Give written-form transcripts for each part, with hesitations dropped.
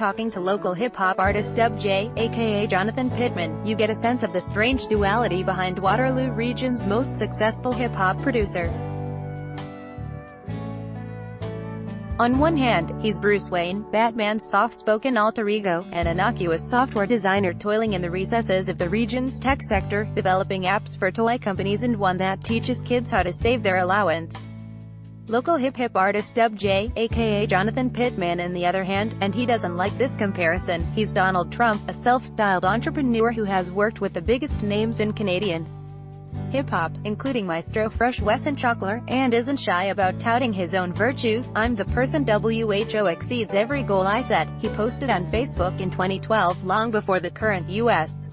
talking to local hip-hop artist Dub J, aka Jonathan Pittman, you get a sense of the strange duality behind Waterloo region's most successful hip-hop producer. On one hand, he's Bruce Wayne, Batman's soft-spoken alter ego, an innocuous software designer toiling in the recesses of the region's tech sector, developing apps for toy companies and one that teaches kids how to save their allowance. Local hip-hop artist Dub J, aka Jonathan Pittman on the other hand, and he doesn't like this comparison, he's Donald Trump, a self-styled entrepreneur who has worked with the biggest names in Canadian hip-hop, including Maestro Fresh Wes and Chocolate, and isn't shy about touting his own virtues. "I'm the person who exceeds every goal I set," he posted on Facebook in 2012, long before the current U.S.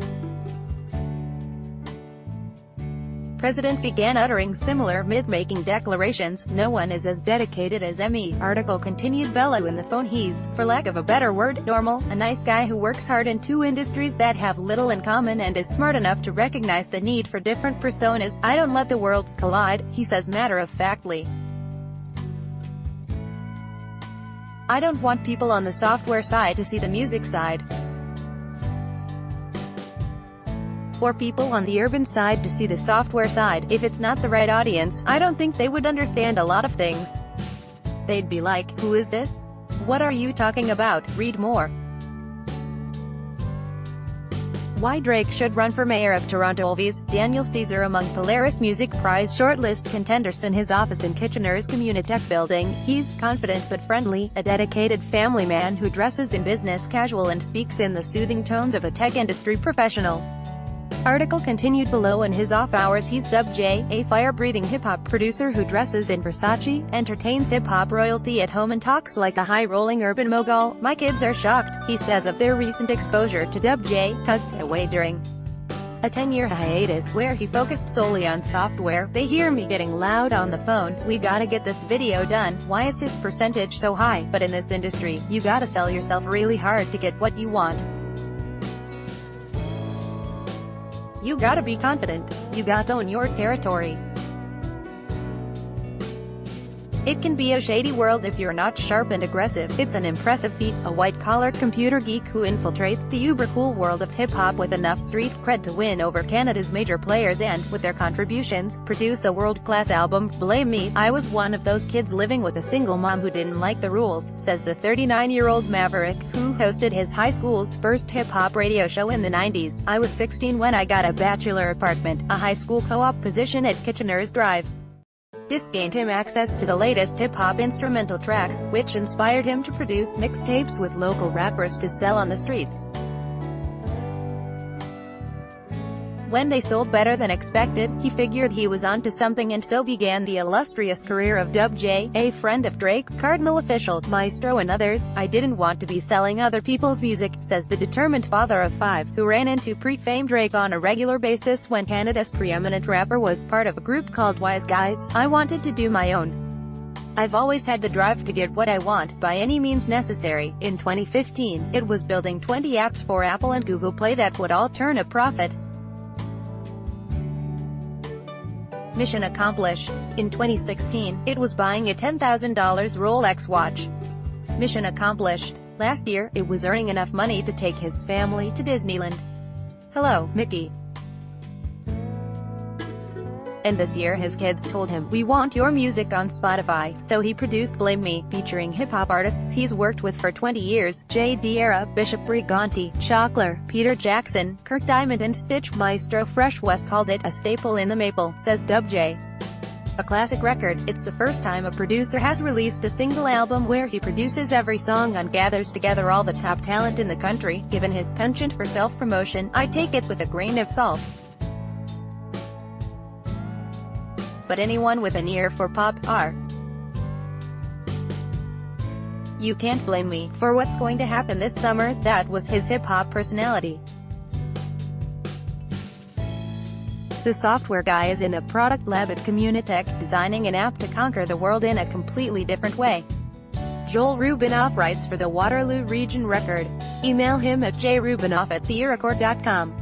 president began uttering similar myth-making declarations. "No one is as dedicated as me," article continued. "Bellow in the phone, he's, for lack of a better word, normal, a nice guy who works hard in two industries that have little in common and is smart enough to recognize the need for different personas. I don't let the worlds collide," he says matter-of-factly. "I don't want people on the software side to see the music side, or people on the urban side to see the software side. If it's not the right audience, I don't think they would understand a lot of things. They'd be like, 'Who is this? What are you talking about?' Read more. Why Drake should run for mayor of Toronto. V's Daniel Caesar among Polaris Music Prize shortlist contenders. In his office in Kitchener's Communitech building, he's confident but friendly, a dedicated family man who dresses in business casual and speaks in the soothing tones of a tech industry professional. Article continued below. In his off hours he's Dub J, a fire-breathing hip-hop producer who dresses in Versace, entertains hip-hop royalty at home and talks like a high-rolling urban mogul. "My kids are shocked," he says of their recent exposure to Dub J, tucked away during a 10-year hiatus where he focused solely on software. "They hear me getting loud on the phone, 'We gotta get this video done. Why is his percentage so high?' But in this industry, you gotta sell yourself really hard to get what you want. You gotta be confident. You gotta own your territory. It can be a shady world if you're not sharp and aggressive. It's an impressive feat, a white-collar computer geek who infiltrates the uber-cool world of hip-hop with enough street cred to win over Canada's major players and, with their contributions, produce a world-class album. Blame me, I was one of those kids living with a single mom who didn't like the rules," says the 39-year-old maverick, who hosted his high school's first hip-hop radio show in the 90s. "I was 16 when I got a bachelor apartment, a high school co-op position at Kitchener's Drive. This gained him access to the latest hip-hop instrumental tracks, which inspired him to produce mixtapes with local rappers to sell on the streets. When they sold better than expected, he figured he was onto something and so began the illustrious career of Dub J, a friend of Drake, Cardinal Official, Maestro and others. "I didn't want to be selling other people's music," says the determined father of five, who ran into pre-fame Drake on a regular basis when Canada's preeminent rapper was part of a group called Wise Guys. "I wanted to do my own. I've always had the drive to get what I want, by any means necessary." In 2015, it was building 20 apps for Apple and Google Play that would all turn a profit. Mission accomplished. In 2016, it was buying a $10,000 Rolex watch. Mission accomplished. Last year, it was earning enough money to take his family to Disneyland. Hello, Mickey. And this year his kids told him, "We want your music on Spotify," so he produced Blame Me, featuring hip-hop artists he's worked with for 20 years, Jay Diarra, Bishop Briganti, Chocolate, Peter Jackson, Kirk Diamond and Stitch. Maestro Fresh Wes called it a staple in the maple, says Dub J. "A classic record. It's the first time a producer has released a single album where he produces every song and gathers together all the top talent in the country. Given his penchant for self-promotion, I take it with a grain of salt. But anyone with an ear for pop, you can't blame me for what's going to happen this summer." That was his hip-hop personality. The software guy is in a product lab at Communitech, designing an app to conquer the world in a completely different way. Joel Rubinoff writes for the Waterloo Region Record. Email him at jrubinoff@therecord.com.